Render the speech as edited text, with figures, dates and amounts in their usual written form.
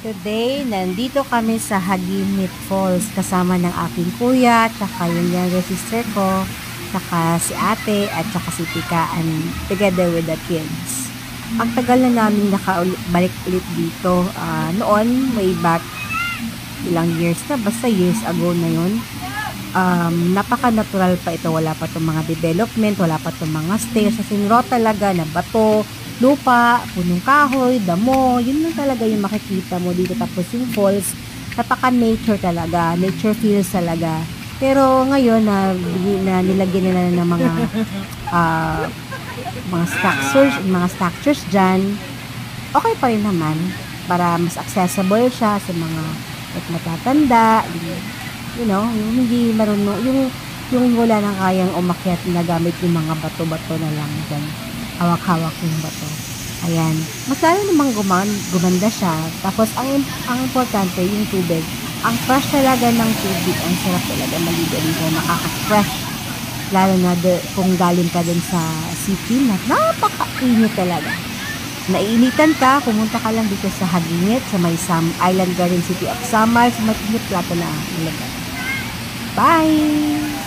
Today, nandito kami sa Hagimit Falls kasama ng aking kuya, tsaka yung younger sister ko, tsaka si ate, at tsaka si Tika, and together with the kids. Ang tagal na namin nakabalik ulit dito. Noon, way back, ilang years na, basta years ago na yun. Napaka-natural pa ito, wala pa itong mga development, wala pa itong mga stairs, sa sinro talaga na bato, lupa, punong kahoy, damo, yun lang talaga yung makikita mo dito. Tapos yung falls, napaka-nature talaga, nature feels talaga. Pero ngayon na nilagyan nila ng mga structures diyan, okay pa rin naman para mas accessible siya sa mga matatanda, yung hindi marunong, yung wala nang kayang umakyat na gamit yung mga bato-bato na lang dyan. Hawak-hawak yung bato. Ayan. Mas lalo namang gumanda siya. Tapos, ang importante, yung tubig. Ang fresh talaga ng tubig. Ang sarap talaga maligo dito. Nakaka-fresh. Lalo na kung galing ka din sa city na napaka-init talaga. Naiinitan ka, pumunta ka lang dito sa Hagingit, sa may Island Garden City of Samar, sa Matinit Plato na lugar. Bye!